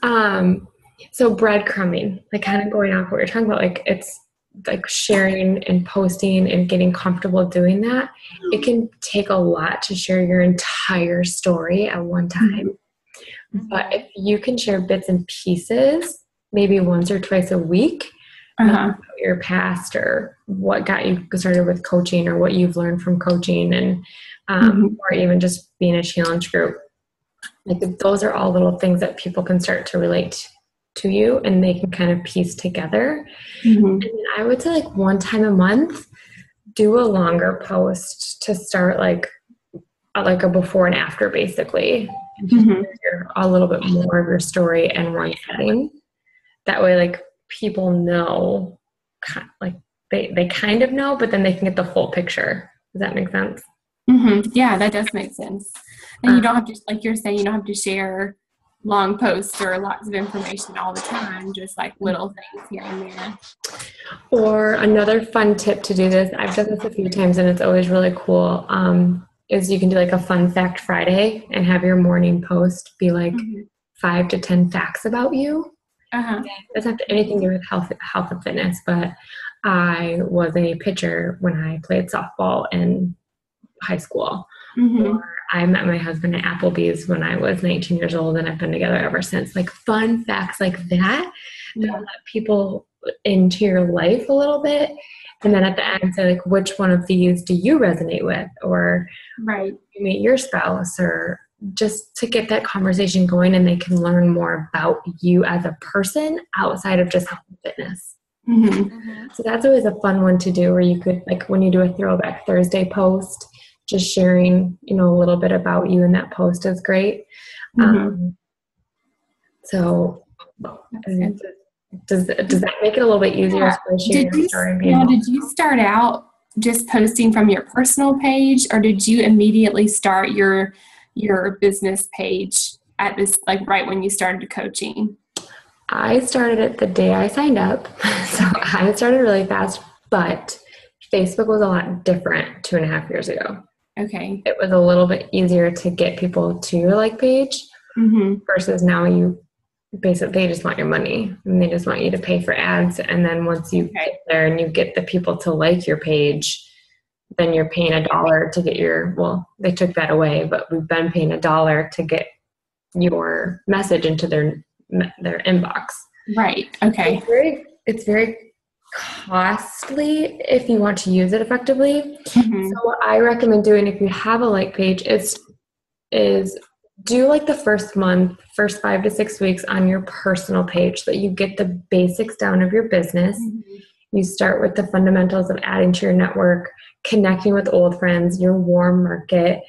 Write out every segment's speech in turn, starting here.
So breadcrumbing, like kind of going off what you're talking about, like it's like sharing and posting and getting comfortable doing that. It can take a lot to share your entire story at one time. But if you can share bits and pieces, maybe once or twice a week, about your past or what got you started with coaching or what you've learned from coaching and or even just being a challenge group, like those are all little things that people can start to relate to you and they can kind of piece together. And I would say like one time a month, do a longer post to start like a before and after basically. And just share a little bit more of your story in one setting. That way like people know, like they kind of know, but then they can get the full picture. Does that make sense? Yeah, that does make sense. And you don't have to, like you're saying, you don't have to share long posts or lots of information all the time, just like little things here and there. Or another fun tip to do this, I've done this a few times and it's always really cool, is you can do like a fun fact Friday and have your morning post be like 5 to 10 facts about you. It doesn't have anything to do with health and fitness, but I was a pitcher when I played softball in high school. Or I met my husband at Applebee's when I was 19 years old, and I've been together ever since. Like fun facts like that that let people into your life a little bit. And then at the end, say like, which one of these do you resonate with? Or you meet your spouse, or just to get that conversation going and they can learn more about you as a person outside of just health and fitness. So that's always a fun one to do, where you could, like when you do a Throwback Thursday post, just sharing, a little bit about you in that post is great. So does that make it a little bit easier for sharing your story? Did you start out just posting from your personal page, or did you immediately start your business page at this, like right when you started coaching? I started it the day I signed up. So I started really fast, but Facebook was a lot different 2.5 years ago. Okay. It was a little bit easier to get people to your like page versus now you basically, they just want your money and they just want you to pay for ads. And then once you get there and you get the people to like your page, then you're paying $1 to get they took that away, but we've been paying $1 to get your message into their inbox. Right. Okay. It's very costly if you want to use it effectively. So what I recommend doing if you have a like page is do like the first 5 to 6 weeks on your personal page so that you get the basics down of your business. You start with the fundamentals of adding to your network, connecting with old friends, your warm market,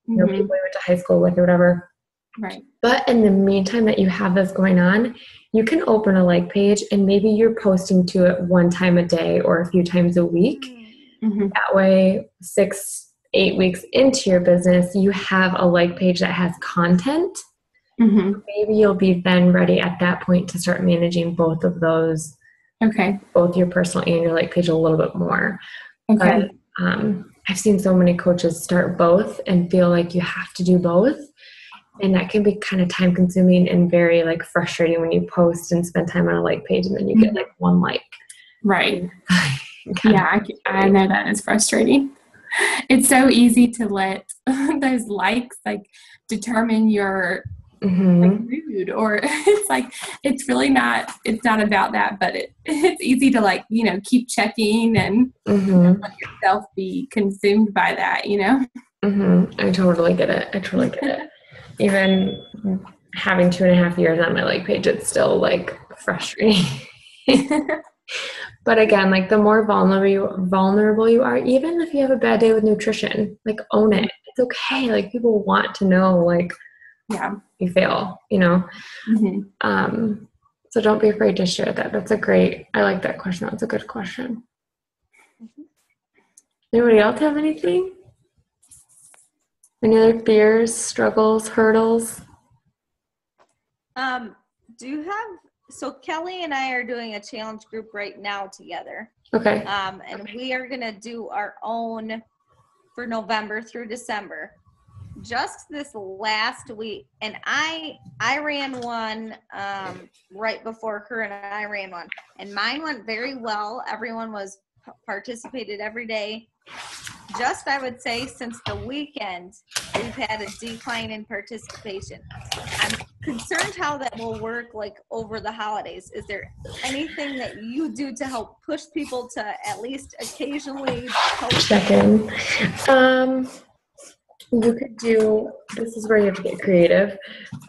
people you went to high school with or whatever. Right. But in the meantime that you have this going on, you can open a like page and maybe you're posting to it one time a day or a few times a week. That way, 6-8 weeks into your business, you have a like page that has content. Maybe you'll be then ready at that point to start managing both of those. Okay. Both your personal and your like page a little bit more. Okay. But I've seen so many coaches start both and feel like you have to do both. And that can be kind of time consuming and very like frustrating when you post and spend time on a like page and then you get like one like. Right. Yeah, I know that is frustrating. It's so easy to let those likes like determine your like, mood, or it's really not, it's not about that, but it's easy to like, keep checking and let yourself be consumed by that, I totally get it. Even having 2.5 years on my like page, it's still like frustrating. But again, like the more vulnerable you are, even if you have a bad day with nutrition, like own it. It's okay. Like people want to know, like, you fail, so don't be afraid to share that. I like that question. That's a good question. Anybody else have anything? Any other fears, struggles, hurdles? So Kelly and I are doing a challenge group right now together. Okay. And we are going to do our own for November through December, just this last week, and I ran one right before her and I ran one, and mine went very well. Everyone was participated every day. Just, I would say, since the weekend, we've had a decline in participation. I'm concerned how that will work like over the holidays. Is there anything that you do to help push people to at least occasionally check in? You could do, this is where you have to get creative.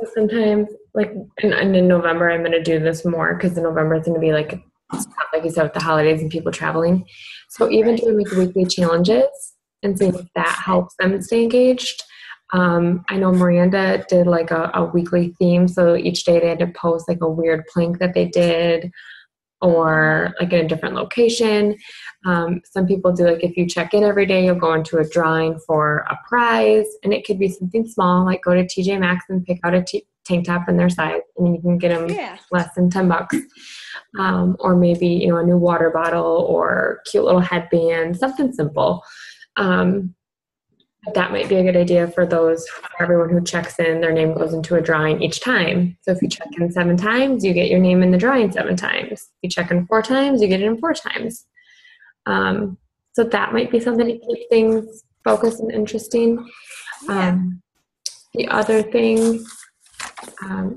So sometimes, like, and in November, I'm going to do this more because in November it's going to be like you said, with the holidays and people traveling. So even doing like weekly challenges and seeing if that helps them stay engaged. I know Miranda did like a weekly theme. So each day they had to post like a weird plank that they did or like in a different location. Some people do like, if you check in every day, you'll go into a drawing for a prize, and it could be something small, like go to TJ Maxx and pick out a tank top in their size, and you can get them less than $10. Or maybe, you know, a new water bottle or cute little headband, something simple. That might be a good idea for everyone who checks in, their name goes into a drawing each time. So if you check in 7 times, you get your name in the drawing 7 times. If you check in 4 times, you get it in 4 times. So that might be something to keep things focused and interesting. The other thing,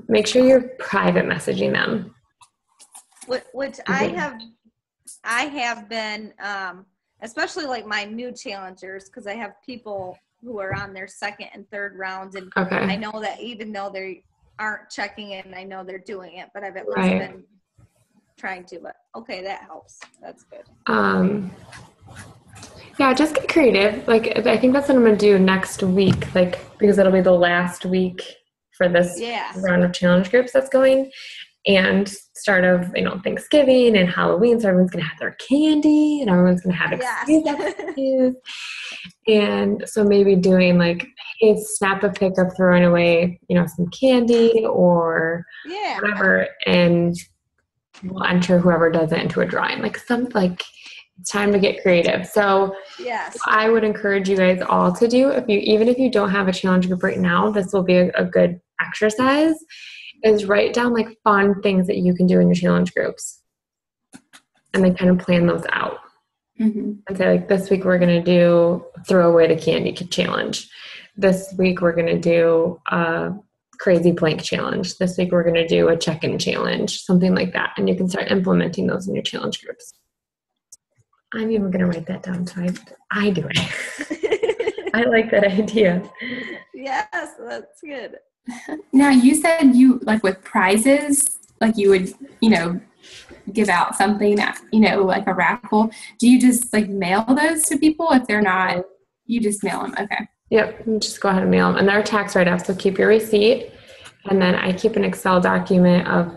make sure you're private messaging them. Which I have been, especially like my new challengers, because I have people who are on their 2nd and 3rd rounds, and I know that even though they aren't checking in, I know they're doing it, but I've at least been trying to. But okay, that helps. That's good. Yeah, just get creative. Like, I think that's what I'm gonna do next week, like, because it'll be the last week for this round of challenge groups that's going. And start of, you know, Thanksgiving and Halloween, so everyone's gonna have their candy and everyone's gonna have excuses. And so maybe doing like, hey, snap a pic of throwing away, you know, some candy or whatever, and we'll enter whoever does it into a drawing. Like it's time to get creative. So I would encourage you guys all to do, even if you don't have a challenge group right now, this will be a good exercise. Is write down like fun things that you can do in your challenge groups and then kind of plan those out. And say like, this week we're going to do throw away the candy challenge. This week we're going to do a crazy plank challenge. This week we're going to do a check-in challenge, something like that. And you can start implementing those in your challenge groups. I'm even going to write that down. So I do it. I like that idea. Yes, that's good. Now, you said you, like with prizes, like you would, you know, give out something, you know, like a raffle. Do you just like mail those to people if they're not, you just mail them? Okay. Yep. Just go ahead and mail them. And they're tax write-off. So keep your receipt. And then I keep an Excel document of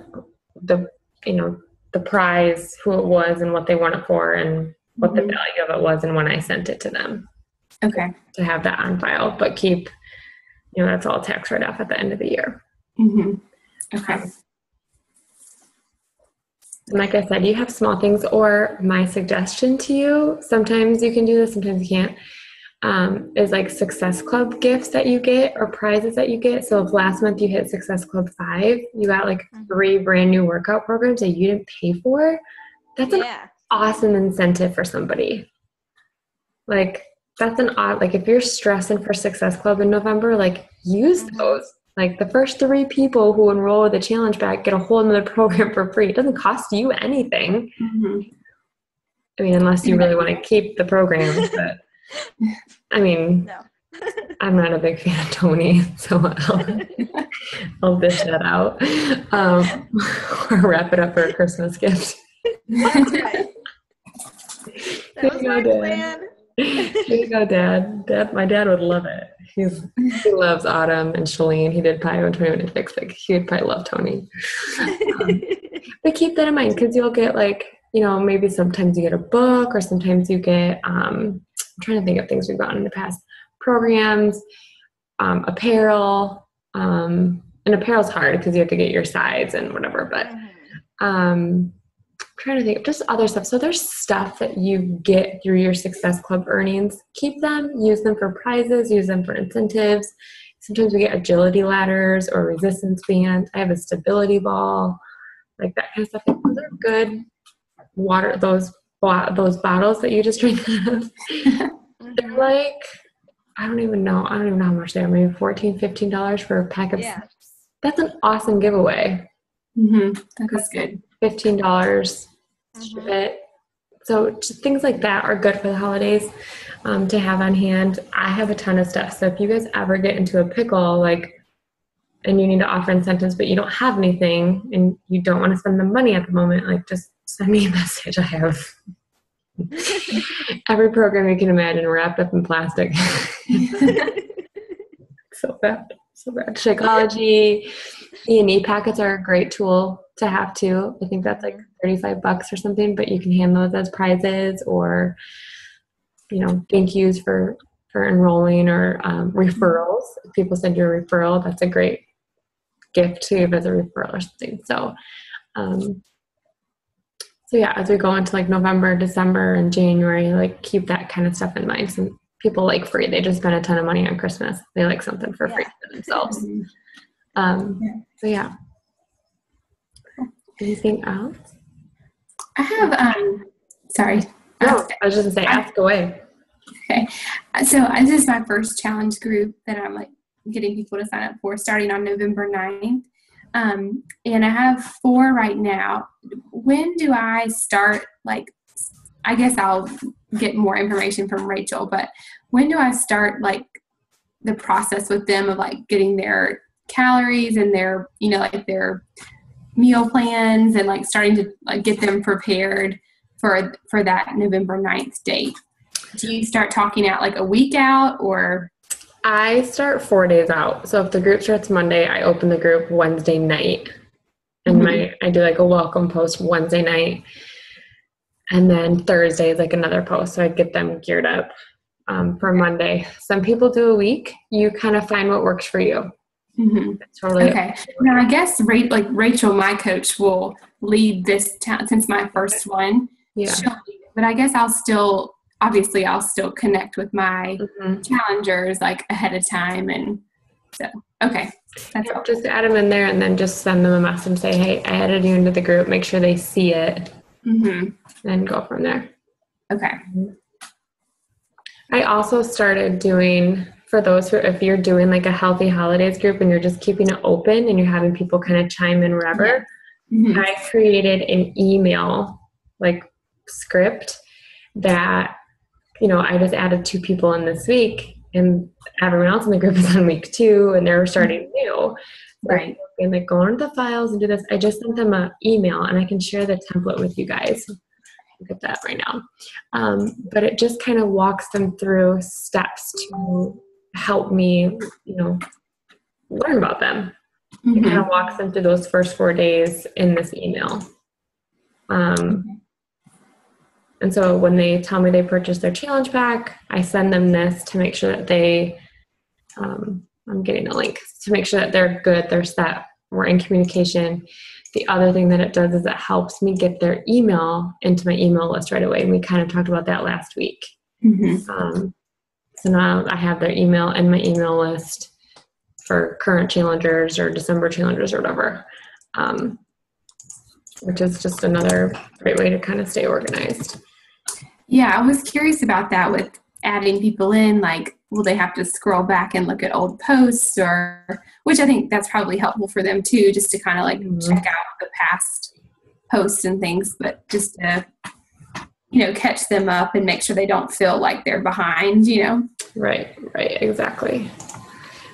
the, you know, the prize, who it was and what they won it for and what the value of it was and when I sent it to them. Okay. To have that on file, but keep, you know, that's all tax write-off at the end of the year. Okay. And like I said, you have small things, or my suggestion to you, sometimes you can do this, sometimes you can't, is like Success Club gifts that you get or prizes that you get. So if last month you hit Success Club 5, you got like 3 brand new workout programs that you didn't pay for. That's an awesome incentive for somebody. Like, that's like if you're stressing for Success Club in November, like use those. Like the first 3 people who enroll with the challenge bag get a whole another program for free. It doesn't cost you anything. I mean, unless you really want to keep the program, but I mean, I'm not a big fan of Tony, so I'll dish that out. Or wrap it up for a Christmas gift. That's right. That was my plan. There you go, Dad. My dad would love it. He loves Autumn and Shalene. He did Pio and 20-minute fix. Like, he would probably love Tony. But keep that in mind, because you'll get like, you know, maybe sometimes you get a book, or sometimes you get, I'm trying to think of things we've gotten in the past, programs, apparel, and apparel's hard because you have to get your size and whatever, but trying to think of just other stuff. So there's stuff that you get through your Success Club earnings. Keep them, use them for prizes, use them for incentives, sometimes we get agility ladders or resistance bands. I have a stability ball, like that kind of stuff. Those are good water, those bottles that you just drink out of. They're like, I don't even know how much they are. Maybe $14, $15 for a pack of steps. That's an awesome giveaway. That is good. $15. So just things like that are good for the holidays to have on hand. I have a ton of stuff. So if you guys ever get into a pickle, and you need to offer incentives, but you don't have anything and you don't want to spend the money at the moment, just send me a message. I have every program you can imagine wrapped up in plastic. So bad. Shakeology, E&E packets are a great tool to have too. I think that's like $35 or something, but you can hand those as prizes or, thank yous for enrolling or referrals. If people send you a referral, that's a great gift to give as a referral or something. So yeah, as we go into November, December, and January, keep that kind of stuff in mind. Some people like free. They just spend a ton of money on Christmas. They like something for free for themselves. So yeah. Anything else? I have, sorry. No, I was just gonna say, ask away. Okay. So this is my first challenge group that I'm getting people to sign up for starting on November 9th. And I have 4 right now. When do I start? I guess I'll get more information from Rachel, but when do I start the process with them of getting their calories and their, their meal plans and starting to get them prepared for that November 9th date? Do you start talking out a week out or? I start 4 days out. So if the group starts Monday, I open the group Wednesday night. And I do a welcome post Wednesday night. And then Thursday is another post. So I get them geared up for Monday. Some people do a week. You kind of find what works for you. Totally. Okay. Now I guess Rachel, my coach, will lead this since my first one. Yeah. But I guess I'll still connect with my challengers ahead of time. And so, okay. That's just add them in there and then just send them a message and say, hey, I added you into the group. Make sure they see it and go from there. Okay. I also started doing, for those who, if you're doing a healthy holidays group and you're just keeping it open and you're having people kind of chime in wherever, I created an email script that, I just added 2 people in this week and everyone else in the group is on week 2 and they're starting new. Right. And go into the files and do this. I just sent them an email and I can share the template with you guys. Look at that right now. But it just kind of walks them through steps to help me, learn about them. It kind of walks them through those first 4 days in this email. And so when they tell me they purchased their challenge pack, I send them this to make sure that they, I'm getting a link, to make sure that they're good, they're set, we're in communication. The other thing that it does is it helps me get their email into my email list right away. And we kind of talked about that last week. So now I have their email in my email list for current challengers or December challengers or whatever, which is just another great way to kind of stay organized. Yeah, I was curious about that with adding people in, will they have to scroll back and look at old posts which I think that's probably helpful for them too, just to kind of check out the past posts and things, but just to, catch them up and make sure they don't feel like they're behind, Right, exactly.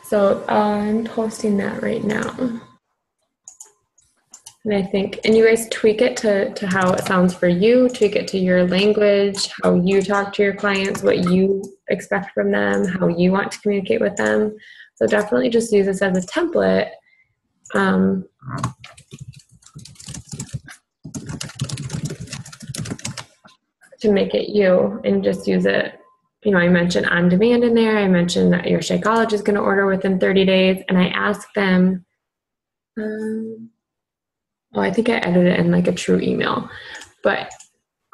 So I'm posting that right now. And I think, and you guys tweak it to how it sounds for you, tweak it to your language, how you talk to your clients, what you expect from them, how you want to communicate with them. So definitely just use this as a template. To make it you, and just use it. I mentioned on demand in there. I mentioned that your Shakeology is going to order within 30 days. And I asked them, I think I edited it in a true email, but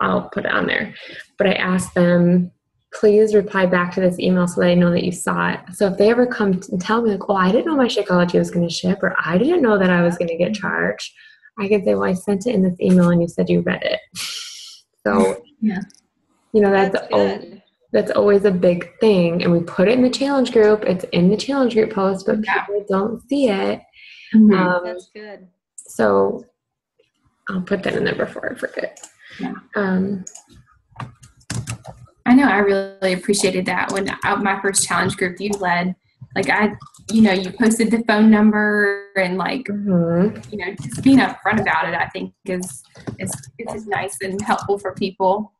I'll put it on there. But I asked them, please reply back to this email so that I know that you saw it. So if they ever come and tell me like, oh, I didn't know my Shakeology was going to ship, or I didn't know that I was going to get charged, I can say, well, I sent it in this email and you said you read it. So, yeah, that's always a big thing. And we put it in the challenge group. It's in the challenge group post, but people don't see it. That's good. So I'll put that in there before I forget. Yeah. I know I really appreciated that when my first challenge group you led, like you posted the phone number and like, just being upfront about it, I think is nice and helpful for people.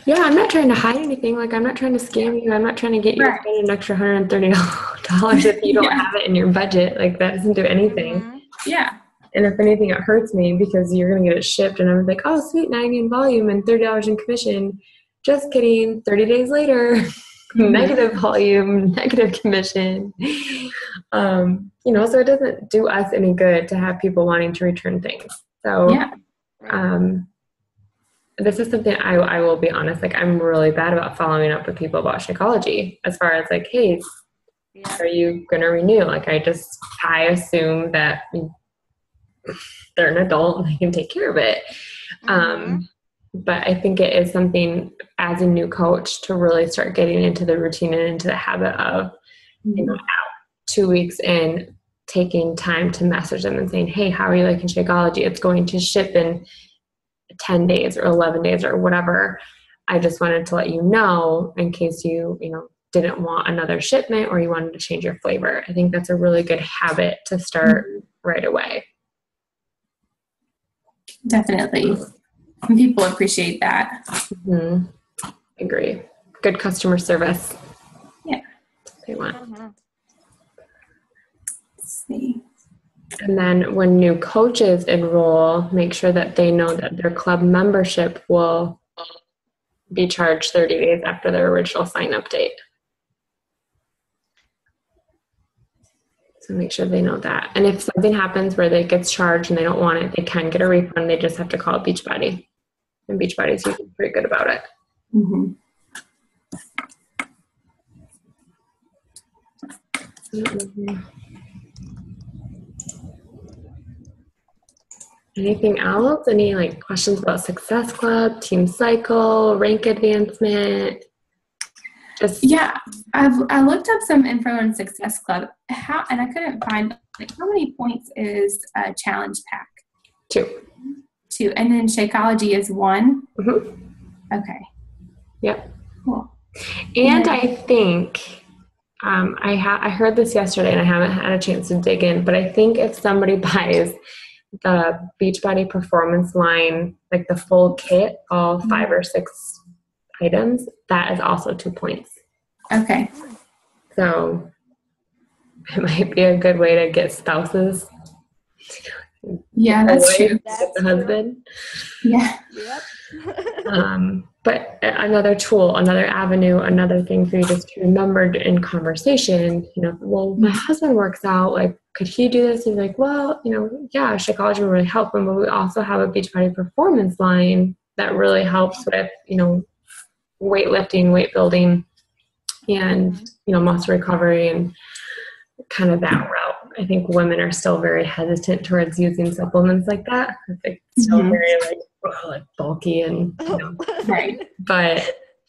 Yeah, I'm not trying to hide anything. Like, I'm not trying to scam you. I'm not trying to get you to spend an extra $130 if you don't have it in your budget. Like, that doesn't do anything. Yeah. And if anything, it hurts me because you're going to get it shipped. And I'm like, oh, sweet, 90 in volume and $30 in commission. Just kidding. 30 days later, negative volume, negative commission. So it doesn't do us any good to have people wanting to return things. So, this is something I will be honest, like I'm really bad about following up with people about Shakeology as far as like, hey, are you going to renew? Like I assume that they're an adult and they can take care of it. But I think it is something as a new coach to really start getting into the routine and into the habit of, 2 weeks in, taking time to message them and saying, hey, how are you liking Shakeology? It's going to ship in 10 days or 11 days or whatever. I just wanted to let you know in case you didn't want another shipment or you wanted to change your flavor. I think that's a really good habit to start right away. Definitely. And people appreciate that. Agree. Good customer service. Yeah. They want. Let's see. And then when new coaches enroll, make sure that they know that their club membership will be charged 30 days after their original sign-up date. So make sure they know that. And if something happens where they get charged and they don't want it, they can get a refund. They just have to call Beachbody. And Beachbody's usually pretty good about it. Anything else? Any questions about Success Club, Team Cycle, rank advancement? I looked up some info on Success Club. And I couldn't find how many points is a challenge pack? 2, and then Shakeology is 1. Okay. Yep. Cool. And I think I heard this yesterday, and I haven't had a chance to dig in. But I think if somebody buys the Beachbody Performance line, like the full kit, all 5 or 6 items, that is also 2 points. Okay. So it might be a good way to get spouses. Yeah, that's true. The husband. Yeah. Yep. But another tool, another avenue, another thing for you just to remember in conversation, well, my husband works out, like, could he do this? He's like, well, yeah, Shakeology will really help him, but we also have a Beachbody Performance line that really helps with, weightlifting, weight building, and, muscle recovery and kind of that route. I think women are still very hesitant towards using supplements like that. It's still very bulky and right. But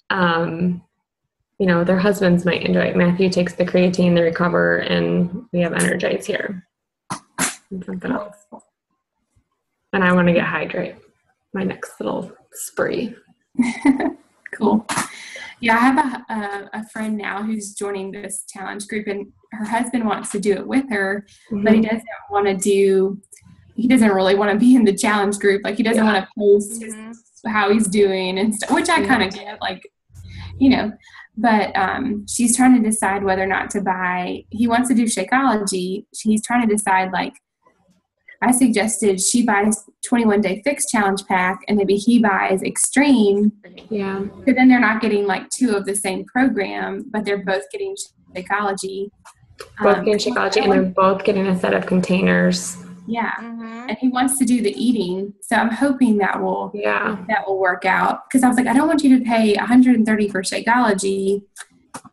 their husbands might enjoy it. Matthew takes the creatine, the Recover, and we have Energize here. And something else. And I want to get Hydrate, my next little spree. Cool. Yeah, I have a friend now who's joining this challenge group, and her husband wants to do it with her, but he doesn't really want to be in the challenge group. Like, he doesn't want to post how he's doing and stuff, which I kind of get, but she's trying to decide whether or not to buy. He wants to do Shakeology. He's trying to decide, I suggested she buys 21-day fix challenge pack, and maybe he buys Extreme. Yeah. But then they're not getting 2 of the same program, but they're both getting Shakeology. Both getting Shakeology, and they're both getting a set of containers. Yeah. Mm-hmm. And he wants to do the eating. So I'm hoping that will work out. Because I was like, I don't want you to pay $130 for Shakeology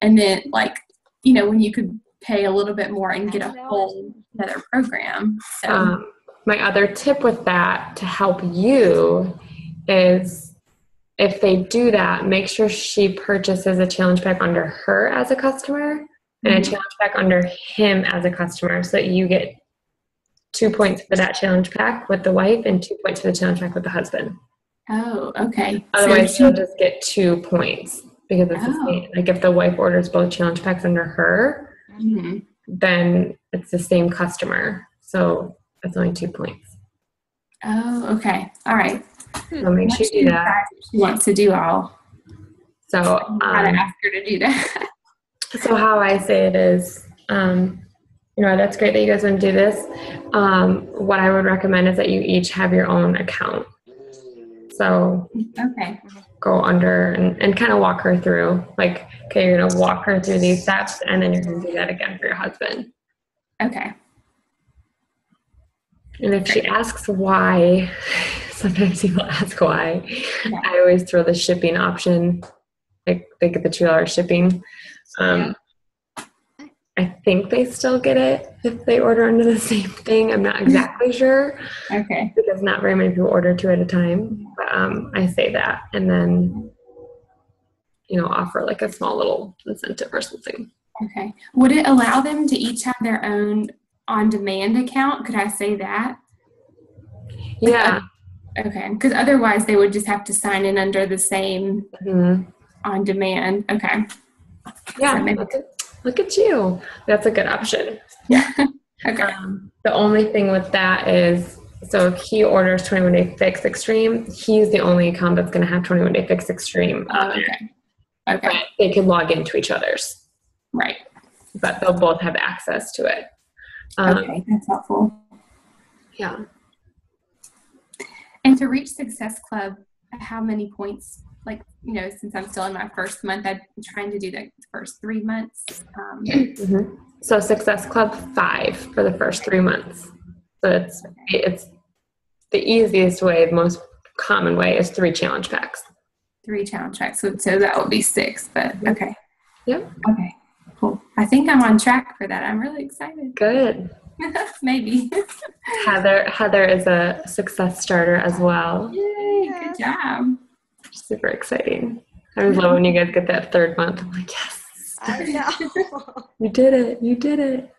and then like, you know, when you could pay a little bit more and get a whole other program. So my other tip with that to help you is if they do that, make sure she purchases a challenge pack under her as a customer and a challenge pack under him as a customer, so that you get 2 points for that challenge pack with the wife and 2 points for the challenge pack with the husband. Oh, okay. Otherwise, you'll just get 2 points because it's the same. Like if the wife orders both challenge packs under her, then it's the same customer. So it's only 2 points. Oh, okay. All right. So make sure you do that. She wants to do all. So I'm going to ask her to do that. So how I say it is, you know, that's great that you guys want to do this. What I would recommend is that you each have your own account. So go under and kind of walk her through, like, okay, you're going to walk her through these steps, and then you're going to do that again for your husband. Okay. And if she asks why, sometimes people ask why, I always throw the shipping option. Like they get the $2 shipping. I think they still get it if they order under the same thing. I'm not exactly sure. Okay. Because not very many people order 2 at a time. But I say that and then, you know, offer like a small little incentive or something. Okay. Would it allow them to each have their own on-demand account? Could I say that? Yeah. Okay. Because otherwise they would just have to sign in under the same on-demand. Okay. Yeah. So look at you. That's a good option. Yeah. Okay. The only thing with that is, so if he orders 21 Day Fix Extreme, he's the only account that's going to have 21 Day Fix Extreme. Okay. But they can log into each other's. Right. But they'll both have access to it. Okay. That's helpful. Yeah. And to reach Success Club, how many points? Like, you know, since I'm still in my first month, I'm trying to do the first 3 months. So Success Club 5 for the first 3 months. So it's the easiest way, the most common way is 3 challenge packs. 3 challenge packs. So that would be 6, but okay. Yep. Okay. Cool. I think I'm on track for that. I'm really excited. Good. Maybe. Heather is a Success starter as well. Yay. Good job. Super exciting. I always love when you guys get that 3rd month. I'm like, yes. I know. You did it.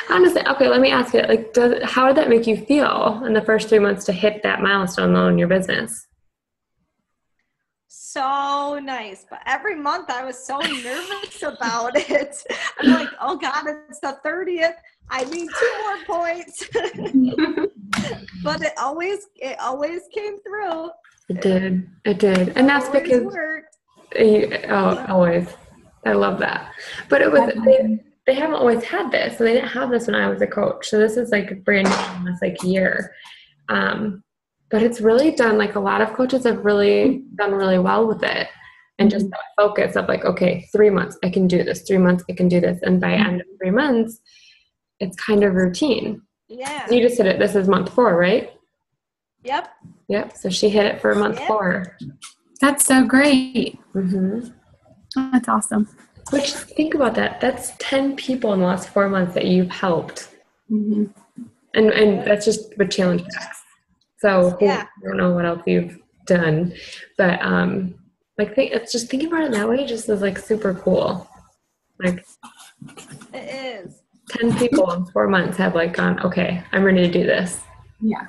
Honestly, okay, let me ask you, like, how did that make you feel in the first 3 months to hit that milestone though in your business? So nice. But every month I was so nervous about it. I'm like, oh God, it's the 30th. I need 2 more points. But it always came through. It did. And that's because worked. Always. I love that. But it was they haven't always had this. So they didn't have this when I was a coach. So this is like brand new in this like year. But it's really done, like a lot of coaches have really done really well with it. And just that focus of like, okay, 3 months, I can do this. 3 months, I can do this. And by end of 3 months, it's kind of routine. Yeah. You just hit it. This is month 4, right? Yep. So she hit it for month 4. That's so great. That's awesome. Which, think about that. That's 10 people in the last 4 months that you've helped. And that's just with challenge packs. So I don't know what else you've done, but it's just thinking about it that way just is like super cool. Like it is. 10 people in 4 months have like gone, okay, I'm ready to do this. Yeah.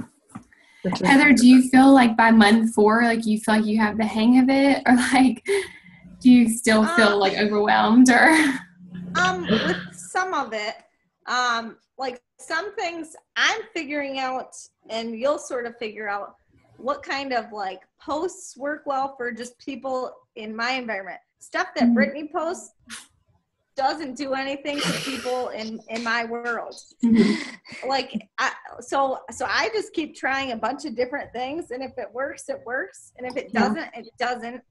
Heather, do you feel like by month 4, like you feel like you have the hang of it, or like do you still feel like overwhelmed, or? With some of it, like some things I'm figuring out, and you'll sort of figure out what kind of like posts work well for just people in my environment. Stuff that Brittany posts doesn't do anything to people in my world. Like, so I just keep trying a bunch of different things, and if it works, it works, and if it doesn't, it doesn't.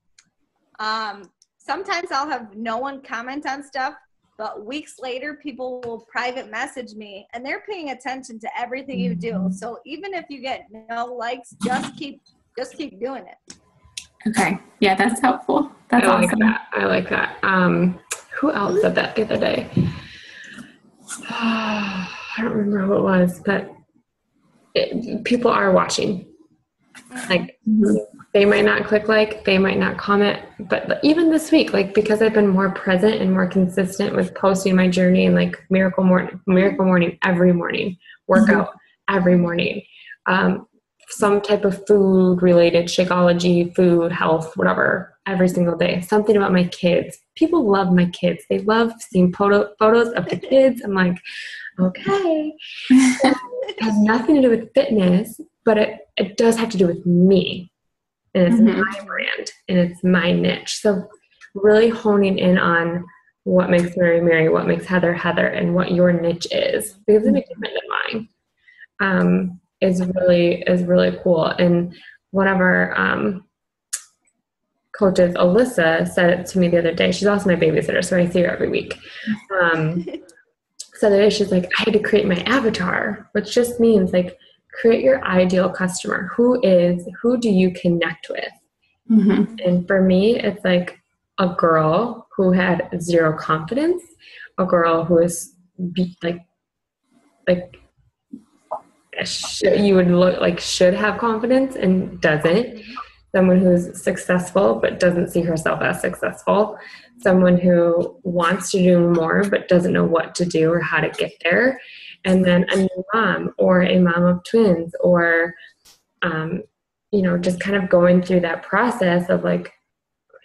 Sometimes I'll have no one comment on stuff, but weeks later, people will private message me and they're paying attention to everything you do. So even if you get no likes, just keep doing it. Okay. Yeah, that's helpful. That's awesome. I like that. Who else said that the other day? I don't remember who it was, but people are watching. Like, they might not click like, they might not comment, but even this week, like, because I've been more present and more consistent with posting my journey and like miracle morning every morning, workout every morning, some type of food related, Shakeology, food, health, whatever, every single day. Something about my kids. People love my kids. They love seeing photos of the kids. I'm like, okay. It has nothing to do with fitness, but it does have to do with me. And it's my brand and it's my niche. So really honing in on what makes Mary Mary, what makes Heather Heather, and what your niche is, because it's different than mine, is really cool. And one of our coaches, Alyssa, said it to me the other day. She's also my babysitter, so I see her every week. So the other day she's like, I had to create my avatar, which just means like, create your ideal customer. Who do you connect with? And for me, it's like a girl who had zero confidence, a girl who is you would look like should have confidence and doesn't. Someone who's successful but doesn't see herself as successful. Someone who wants to do more but doesn't know what to do or how to get there. And then a new mom or a mom of twins, or, just kind of going through that process of like,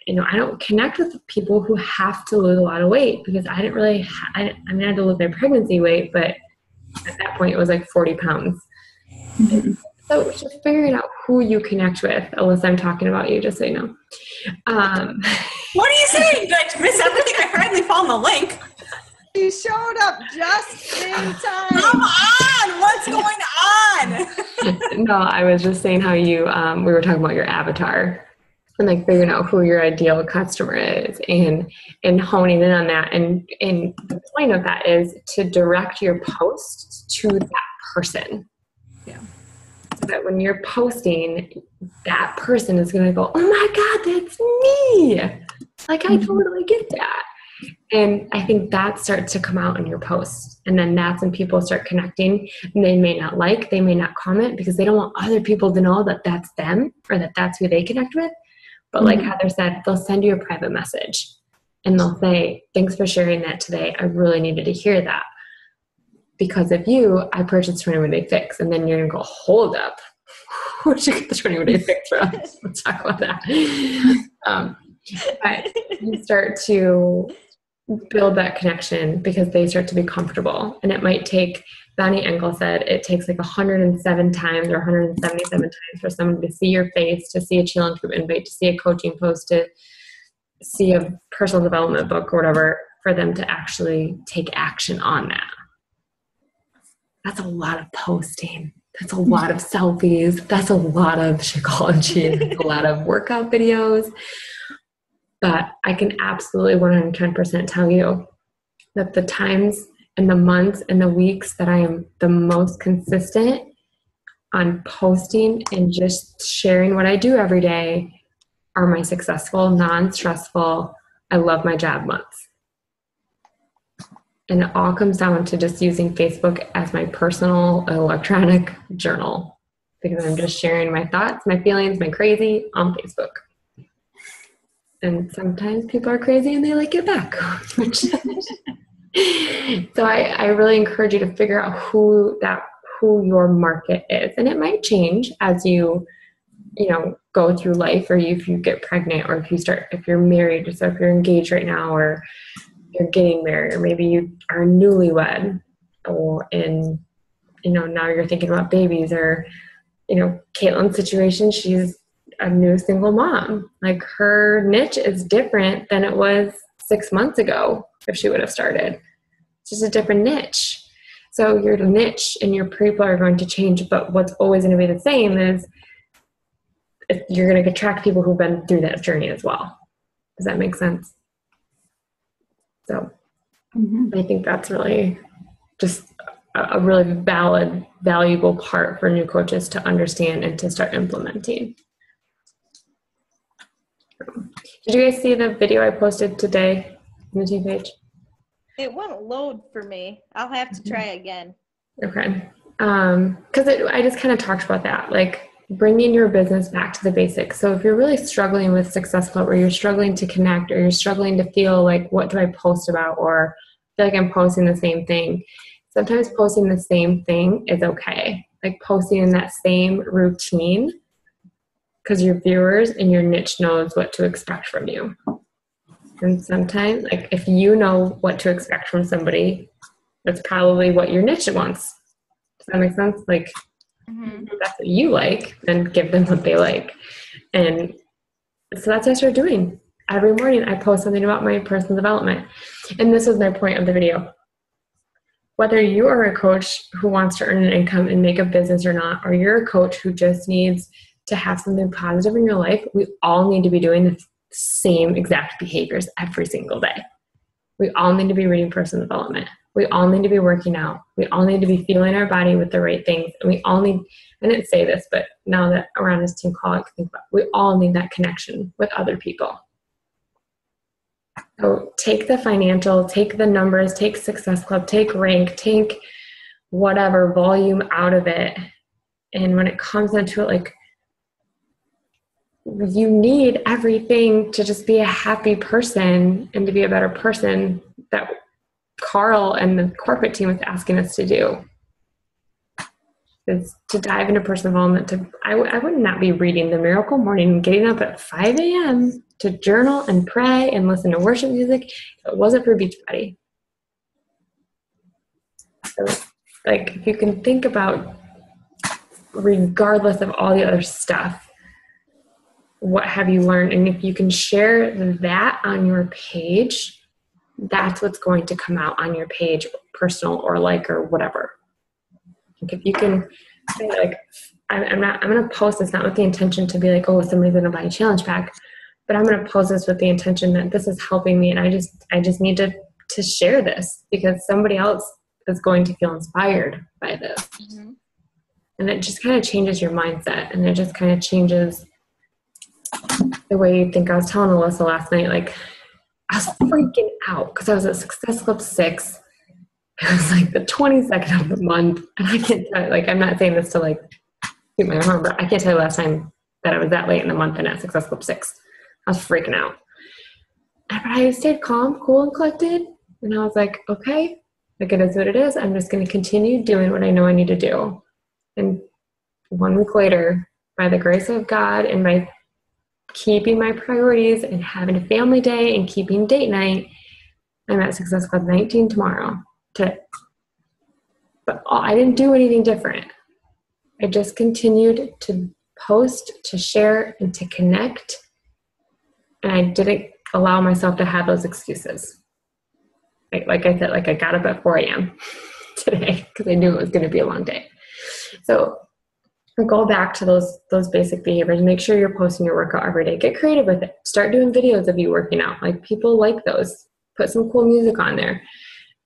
I don't connect with people who have to lose a lot of weight, because I didn't really, I had to lose my pregnancy weight, but at that point it was like 40 pounds. So it's just figuring out who you connect with. Alyssa, I'm talking about you, just so you know. What are you saying? Did I miss everything? I hardly found the link. She showed up just in time. Come on! What's going on? No, I was just saying how you, we were talking about your avatar and like figuring out who your ideal customer is and honing in on that. And the point of that is to direct your posts to that person. Yeah. So that when you're posting, that person is going to go, oh my God, that's me. Like, I totally get that. And I think that starts to come out in your posts. And then that's when people start connecting, and they may not like, they may not comment, because they don't want other people to know that that's them or that that's who they connect with. But like Heather said, they'll send you a private message and they'll say, thanks for sharing that today. I really needed to hear that. Because of you, I purchased 21 Day Fix. And then you're going to go, hold up. Where'd you get the 21 Day Fix from? Let's talk about that. But you start to build that connection because they start to be comfortable. And it might take, Bonnie Engel said, it takes like 107 times or 177 times for someone to see your face, to see a challenge group invite, to see a coaching post, to see a personal development book or whatever, for them to actually take action on that. That's a lot of posting. That's a lot of selfies. That's a lot of Shakeology. That's a lot of workout videos. But I can absolutely 110% tell you that the times and the months and the weeks that I am the most consistent on posting and just sharing what I do every day are my successful, non-stressful, I love my job months. And it all comes down to just using Facebook as my personal electronic journal, because I'm just sharing my thoughts, my feelings, my crazy on Facebook. And sometimes people are crazy and they like it back. So I really encourage you to figure out who your market is. And it might change as you go through life, or if you get pregnant, or if you're married, so if you're engaged right now, or you're getting married, or maybe you are newlywed, now you're thinking about babies, or, Caitlin's situation, she's a new single mom. Like, her niche is different than it was 6 months ago if she would have started. It's just a different niche. So your niche and your people are going to change, but what's always going to be the same is you're going to attract people who've been through that journey as well. Does that make sense? So I think that's really just a really valuable part for new coaches to understand and to start implementing. Did you guys see the video I posted today on the team page? It won't load for me. I'll have to try again. Okay. Because I just kind of talked about that, like bringing your business back to the basics. So if you're really struggling with Success Club, or you're struggling to connect, or you're struggling to feel like, what do I post about, or feel like I'm posting the same thing, sometimes posting the same thing is okay. Like posting in that same routine, because your viewers and your niche knows what to expect from you. And sometimes, like, if you know what to expect from somebody, that's probably what your niche wants. Does that make sense? Like, if that's what you like, then give them what they like. And so that's what I started doing. Every morning I post something about my personal development. And this was my point of the video. Whether you are a coach who wants to earn an income and make a business or not, or you're a coach who just needs to have something positive in your life, we all need to be doing the same exact behaviors every single day. We all need to be reading personal development. We all need to be working out. We all need to be feeling our body with the right things. And we all need, I didn't say this, but now that we're on this team call, I can think about, we all need that connection with other people. So take the financial, take the numbers, take Success Club, take rank, take whatever volume out of it. And when it comes into it, like, you need everything to just be a happy person and to be a better person that Carl and the corporate team is asking us to do. Is to dive into personal development. I would not be reading the Miracle Morning and getting up at 5 a.m. to journal and pray and listen to worship music if it wasn't for Beachbody. So, like, if you can think about, regardless of all the other stuff, what have you learned? And if you can share that on your page, that's what's going to come out on your page, personal or like, or whatever. Like, if you can say, like, I'm going to post this not with the intention to be like, oh, somebody's going to buy a challenge pack, but I'm going to post this with the intention that this is helping me. And I just need to share this because somebody else is going to feel inspired by this. Mm-hmm. And it just kind of changes your mindset. And it just kind of changes the way you think. I was telling Alyssa last night, like, I was freaking out because I was at Success Club 6. It was like the 22nd of the month. And I can't tell you, like, I'm not saying this to like keep my horn, but I can't tell you last time that I was that late in the month and at Success Club 6. I was freaking out. But I stayed calm, cool, and collected. And I was like, okay, like, it is what it is. I'm just going to continue doing what I know I need to do. And 1 week later, by the grace of God and by keeping my priorities and having a family day and keeping date night, I'm at Success Club 19 tomorrow. But I didn't do anything different. I just continued to post, to share, and to connect. And I didn't allow myself to have those excuses. Like I said, like, I got up at 4 a.m. today because I knew it was going to be a long day. So go back to those basic behaviors. Make sure you're posting your workout every day. Get creative with it. Start doing videos of you working out. Like, people like those. Put some cool music on there.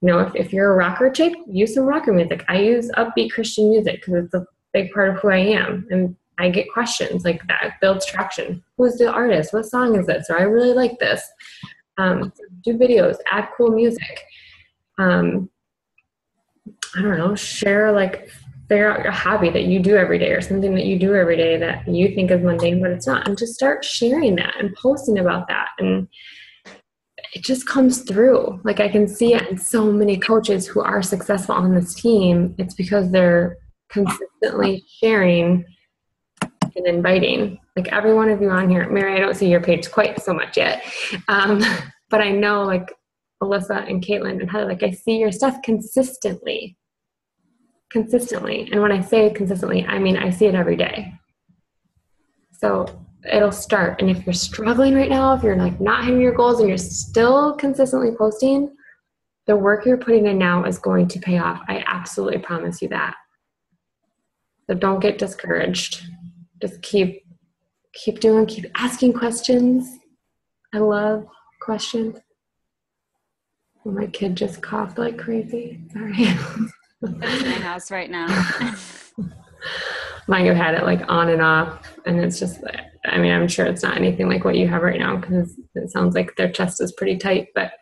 You know, if you're a rocker chick, use some rocker music. I use upbeat Christian music because it's a big part of who I am. And I get questions like that. Builds traction. Who's the artist? What song is this? Or I really like this. Do videos. Add cool music. I don't know. Share, like, figure out your hobby that you do every day or something that you do every day that you think is mundane, but it's not. And just start sharing that and posting about that. And it just comes through. Like, I can see it in so many coaches who are successful on this team. It's because they're consistently sharing and inviting. Like, every one of you on here, Mary, I don't see your page quite so much yet. But I know, like, Alyssa and Caitlin and Heather, like, I see your stuff consistently. And when I say consistently, I mean I see it every day. So it'll start. And if you're struggling right now, if you're like not hitting your goals and you're still consistently posting, the work you're putting in now is going to pay off. I absolutely promise you that. So don't get discouraged. Just keep doing, keep asking questions. I love questions. Well, my kid just coughed like crazy. Sorry. It's in my house right now. Mine have had it like on and off, and it's just, I mean, I'm sure it's not anything like what you have right now because it sounds like their chest is pretty tight, but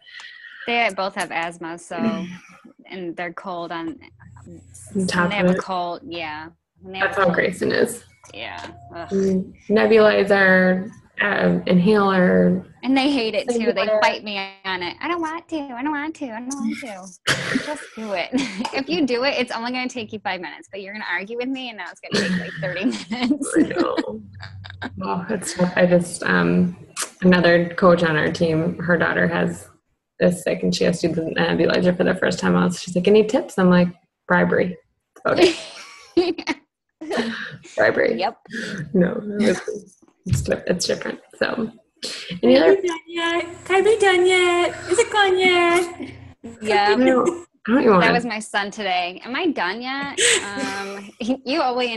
They both have asthma, so, and they're cold on top they of have a it. cold, yeah. When they have That's a how cold, Grayson is. yeah. Ugh. Nebulizer, inhaler. And they hate it too. They Water. fight me on it. I don't want to. I don't want to. I don't want to. Just do it. If you do it, it's only going to take you 5 minutes, but you're going to argue with me, and now it's going to take like 30 minutes. I know. Well, it's tough. I just, another coach on our team, her daughter is sick and she has to do the nebulizer for the first time out. She's like, any tips? I'm like, bribery. That's about it. Bribery. Yep. No, it's different. So, any other? Done yet? Can I be done yet? Is it gone yet? Yeah. I don't even want That was my son today. Am I done yet? You only